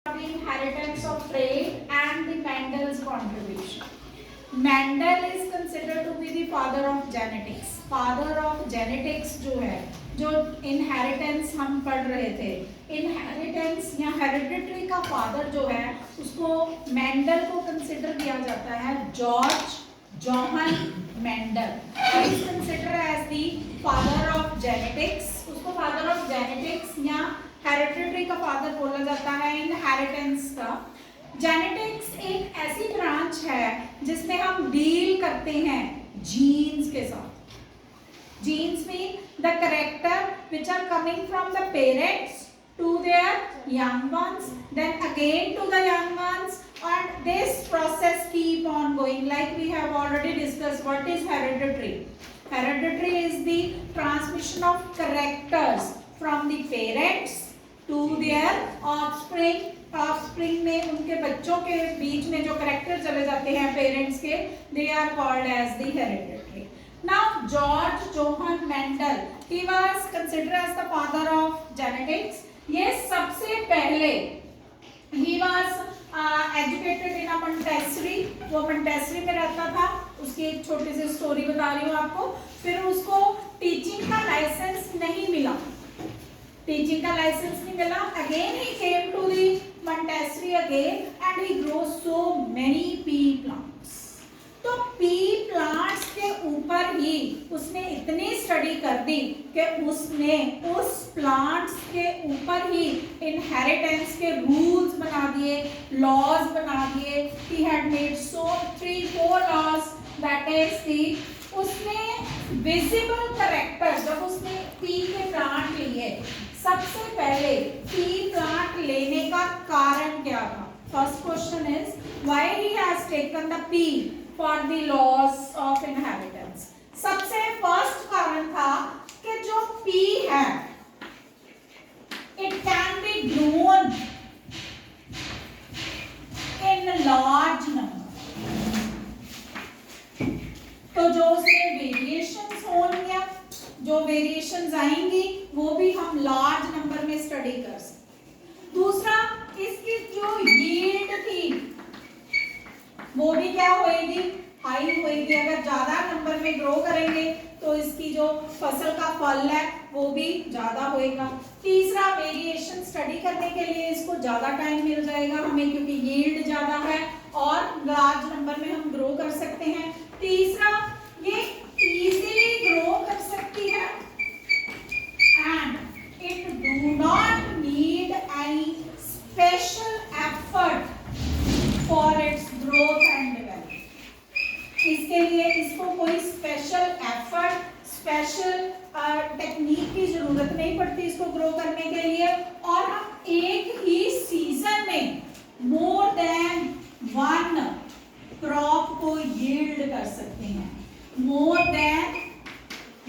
The inheritance of trait and the Mendel's contribution. Mendel is considered to be the father of genetics. Father of genetics जो है, जो inheritance हम पढ़ रहे थे, inheritance या hereditary का father जो है, उसको Mendel को consider किया जाता है George Johann Mendel. He is considered as the father of genetics. उसको father of genetics या हेरिडिटरी का फादर बोला जाता है, इनहेरिटेंस का। जेनेटिक्स एक ऐसी ब्रांच है जिसमें हम डील करते हैं जीन्स के साथ। Genes mean the character which are coming from the parents to their young ones, then again to the young ones, and this process keep on going, like we have already discussed. What is hereditary? Hereditary is the transmission of characters from the parents to their offspring. offspring में उनके बच्चों के बीच में जो character चले जाते हैं parents के, they are called as the hereditary. Now George Johann Mendel, he was considered as the father of genetics. ये सबसे पहले he was educated in Montessori, वो मंटेसरी में रहता था। उसकी एक छोटी सी स्टोरी बता रही हूँ आपको। फिर उसको टीचिंग का लाइसेंस नहीं मिला, टीचिंग का लाइसेंस नहीं मिला। Again he came to the monastery again and he grow so many pea plants. तो पी प्लांट्स के ऊपर ही उसने इतनी स्टडी कर दी कि उसने उस प्लांट्स के ऊपर ही इनहेरिटेंस के रूल्स बना दिए, लॉज बना दिए। He had made so 3-4 laws, that is the उसने विजिबल कैरेक्टर। जब उसने पी के प्लांट लिए, सबसे पहले पी प्लांट लेने का कारण क्या था? First question is why he has taken the P for the laws of inheritance. सबसे फर्स्ट कारण था कि जो P है, it can be grown in large number. तो जो उसमें वेरिएशंस होंगे, जो वेरिएशंस आएंगी, वो भी हम लार्ज नंबर में स्टडी कर सकते। दूसरा, इसकी जो यील्ड थी वो भी क्या होएगी? हाई होएगी। अगर ज्यादा नंबर में ग्रो करेंगे तो इसकी जो फसल का फल है वो भी ज्यादा होएगा। तीसरा, वेरिएशन स्टडी करने के लिए इसको ज्यादा टाइम मिल जाएगा हमें, क्योंकि यील्ड ज्यादा है और लार्ज नंबर में हम ग्रो कर सकते हैं। तीसरा, ये इजीली ग्रो कर सकती है and it do not need any special effort for its growth and development. इसके लिए इसको कोई स्पेशल एफर्ट, स्पेशल टेक्निक की जरूरत नहीं पड़ती इसको ग्रो करने के लिए। और हम एक ही सीजन में मोर देन 1 क्रॉप को यील्ड कर सकते हैं। More than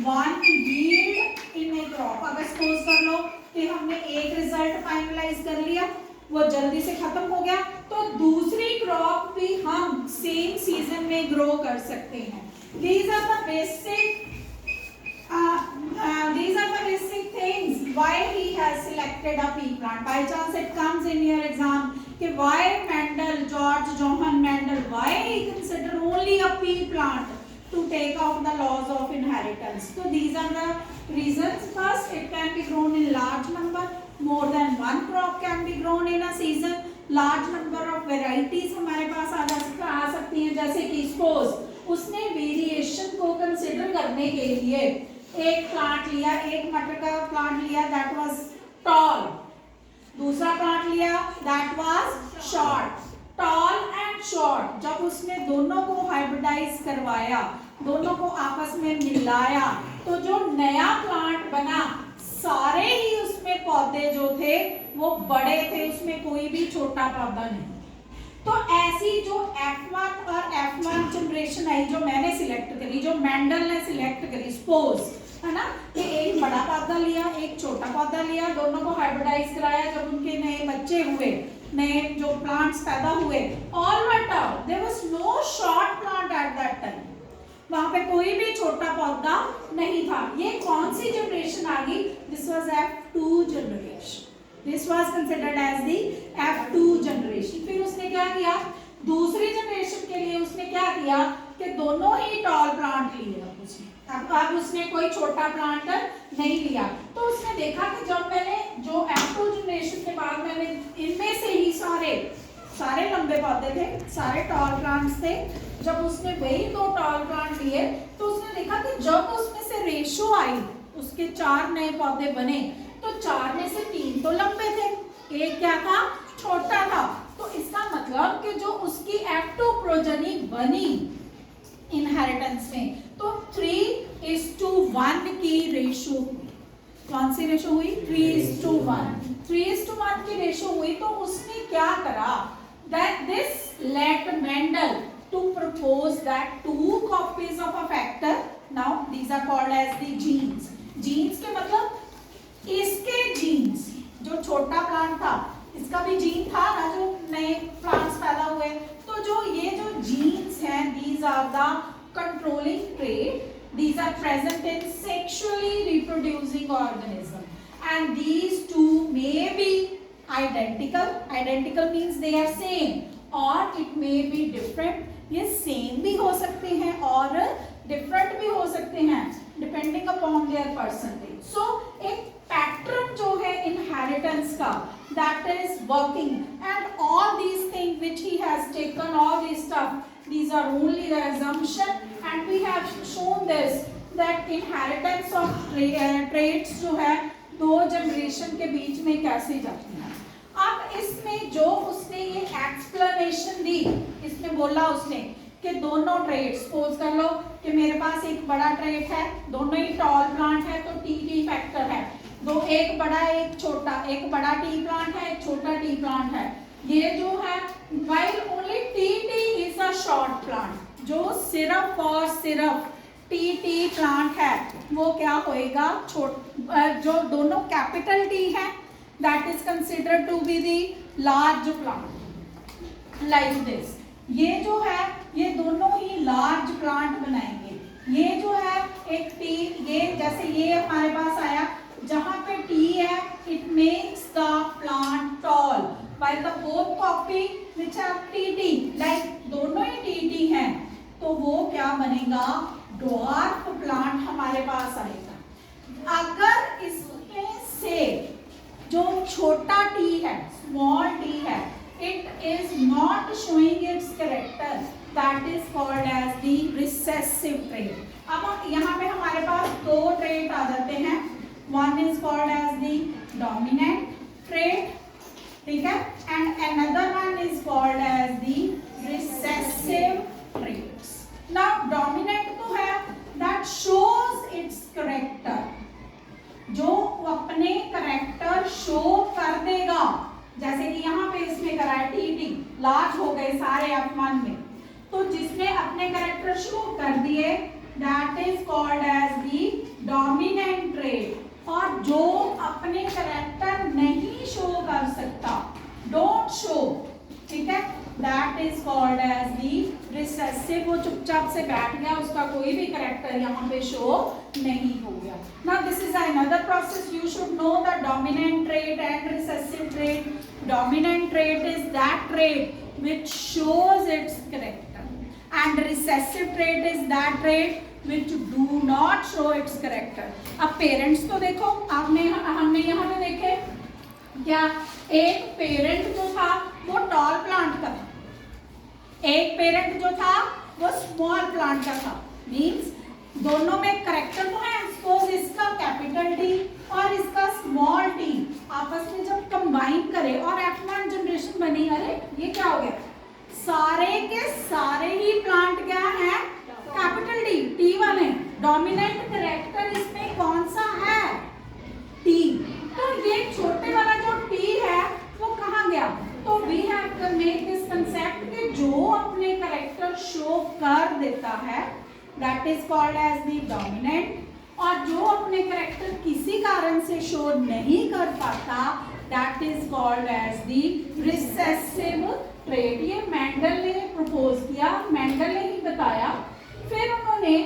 1 yield in A crop. अगर सपोज कर लो कि हमने एक रिजल्ट फाइनलाइज कर लिया, वो जल्दी से खत्म हो गया, तो दूसरी क्रॉप भी हम सेम सीजन में ग्रो कर सकते हैं। These are the basic things why he has selected a pea plant. By chance it comes in your exam कि why Mendel, George Johann Mendel, why he considered only a pea plant to take out the laws of inheritance. So these are the reasons. First, it can be grown in large number. More than 1 crop can be grown in a season. Large number of varieties हमारे पास आ सकती हैं। जैसे कि suppose उसने variation को consider करने के लिए एक प्लांट लिया, एक मटर का प्लांट लिया, दैट वाज टॉल। दूसरा प्लांट लिया, that was short. Tall and short, जब उसने दोनों को हाइब्रिडाइज करवाया, दोनों को आपस में मिलाया, तो जो नया प्लांट बना, सारे ही उसमें पौधे जो थे वो बड़े थे, उसमें कोई भी छोटा पौधा नहीं। तो ऐसी जो F1 और F1 जनरेशन आई, जो मैंने सिलेक्ट करी, जो मेंडल ने सिलेक्ट करी, सपोज है ना, कि एक बड़ा पौधा लिया, एक छोटा पौधा लिया, दोनों को हाइब्रिडाइज कराया। जब उनके नए बच्चे हुए, नए जो प्लांट्स पैदा हुए, all went out, there was no short plant at that time. वहां पे कोई भी छोटा पौधा नहीं था। ये कौन सी जनरेशन आ गई? This was F2 generation. This was considered as the F2 generation. फिर उसने क्या किया, दूसरी जनरेशन के लिए उसने क्या किया कि दोनों ही टॉल प्लांट लिए उसने। अब उसने कोई छोटा प्लांट नहीं लिया। तो उसने देखा कि जब मैंने जो F2 जनरेशन के बाद मैंने इनमें से ही सारे लंबे पौधे थे, सारे टॉल प्लांट्स थे, जब उसने वही 2 टॉल प्लांट लिए तो उसने देखा कि जब उसमें से रेशो आई, उसके 4 नए पौधे बने, तो 4 में से 3 तो लंबे थे, एक क्या था, छोटा था। तो इसका मतलब कि जो उसकी F2 प्रोजनी बनी इनहेरिटेंस में, तो 3:1 की रेशो हुई। कौन सी रेशो हुई, 3:1। 3:1 की रेशो हुई। तो उसने क्या करा, that this led Mendel to propose that 2 copies of a factor, now these are called as the genes। genes के मतलब इसके genes, जो छोटा प्लांट था इसका भी जीन था ना, जो नए प्लांट्स पैदा हुए, तो जो ये जो जीन्स हैं, these are the controlling trait, these are present in sexually reproducing organism, and these two may be identical means they are same, or it may be different, ये same भी हो सकते हैं और different भी हो सकते हैं depending upon their percentage। so एक पैटर्न जो है inheritance का, that is working, and all these things which he has taken, all this stuff, these are only the assumption, and we have shown this that inheritance of traits जो है 2 generation के बीच में कैसे जाती है। अब इसमें जो उसने ये एक्सप्लेनेशन दी, इसमें बोला उसने कि दोनों ट्रेट, सपोज कर लो कि मेरे पास एक बड़ा ट्रेट है, दोनों ही टॉल प्लांट है, तो टी फैक्टर है, दो, एक बड़ा एक छोटा, एक बड़ा टी प्लांट है, एक छोटा टी प्लांट है। ये जो है while only T is a short plant, जो सिर्फ और सिर्फ टी प्लांट है वो क्या होएगा, जो दोनों कैपिटल टी है that is considered to be the large plant like this। ये जो है ये दोनों ही लार्ज प्लांट बनाएंगे। ये जो है एक टी, ये जैसे ये हमारे पास आया, जहां पे टी है it makes the plant tall, while the both copy which are T like दोनों ही टी हैं, तो वो क्या बनेगा, dwarf plant हमारे पास आएगा। अगर इसमें से जो छोटा टी है, स्मॉल टी है, it is not showing its character, that is called as the recessive trait। अब यहाँ पे हमारे पास 2 ट्रेट आ जाते हैं, one is called as the dominant trait, ठीक है, and another one is called as the recessive traits। now dominant तो है that shows its character, जो अपने करेक्टर शो कर देगा, जैसे कि यहाँ पे इसमें करा है टी लार्ज हो गए सारे F1 में, तो जिसने अपने करेक्टर शो कर दिए that is called as the dominant trait। और जो अपने करेक्टर नहीं शो कर सकता, don't show, ठीक है, that is called as the recessive। वो चुपचाप से बैठ गया, उसका कोई भी करेक्टर यहाँ पे शो नहीं हो गया। now this is another process, you should know the dominant trait and recessive trait। dominant trait is that trait which shows its character, and recessive trait is that trait which do not show its character। अब parents तो देखो, आपने हमने यहाँ पे देखे क्या, एक पेरेंट जो था वो टॉल प्लांट का था, एक पेरेंट जो था वो स्मॉल प्लांट का था, मींस दोनों में करेक्टर तो है, सपोज इसका कैपिटल टी और इसका स्मॉल टी आपस में जब कंबाइन करे और F1 जनरेशन बनी, अरे ये क्या हो गया, सारे के सारे ही प्लांट क्या है, कैपिटल टी वाले। डोमिनेंट करेक्टर इसमें कौन सा है, टी, तो ये छोटे वाला जो टी है वो कहाँ गया, तो we have to make this concept कि जो अपने करेक्टर शो कर देता है that is called as the dominant, और जो अपने करेक्टर किसी कारण से शो नहीं कर पाता that is called as the recessive trait. ये मेंडल ने प्रपोज किया, मेंडल ने ही बताया। फिर उन्होंने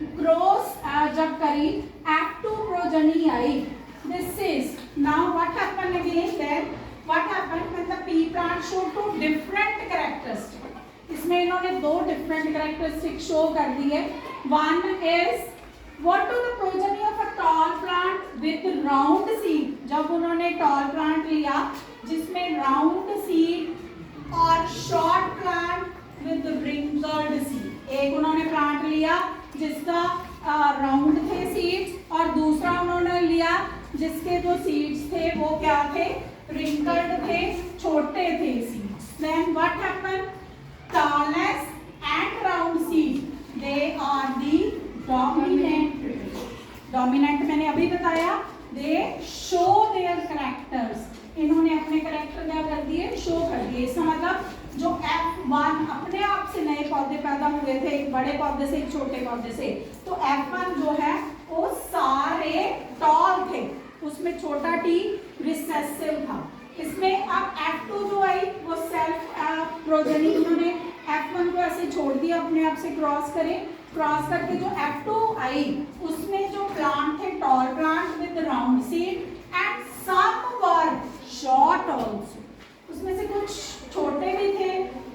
क्रॉस जब करी F2 प्रोजनी आई, this is now what happen show two different characteristic. इसमें इन्होंने दो डिफरेंट कैरेक्टरिस्टिक शो कर दी है. One is what to the progeny of a tall plant with round seed. जब उन्होंने tall plant लिया जिसमें round seed और short plant with wrinkled seed. एक उन्होंने plant लिया जिसका राउंड थे सीड्स और दूसरा उन्होंने लिया जिसके जो सीड्स थे वो क्या थे, wrinkled थे, छोटे थे seeds. Then what happened? Tallness and round seed, they are the dominant. Dominant मैंने अभी बताया. They show their characters. इन्होंने अपने कैरेक्टर क्या कर दिए, शो कर दिए. इसका मतलब जो F1 अपने आप से नए पौधे पैदा हुए थे, एक बड़े पौधे से एक छोटे पौधे से, तो F1 जो है वो सारे टॉल थे, उसमें छोटा टी रिसेसिव था. इसमें अब F2 जो आई वो सेल्फ प्रोजेनी, उन्होंने F1 को ऐसे छोड़ दिया अपने आप से क्रॉस करके जो F2 आई उसमें जो प्लांट थे tall plant with round seed and some were short also. उसमें से कुछ छोटे भी थे,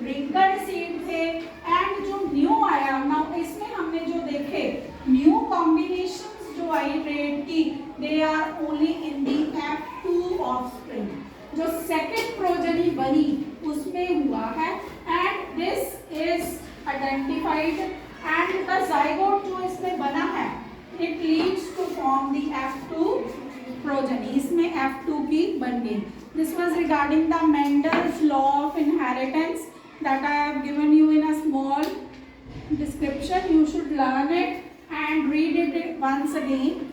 wrinkled सीड थे. एंड जो न्यू आया ना, इसमें हमने जो देखे न्यू कॉम्बिनेशंस जो आई ट्रेड की, they are only in the F2 offspring. जो सेकंड प्रोजेनी बनी उसमें हुआ है and this is identified and the zygote जो इसमें बना है it leads to form the F2 progeny. इसमें F2 की बन गई. This was regarding the Mendel's law of inheritance that I have given you in a small description. You should learn it and read it once again.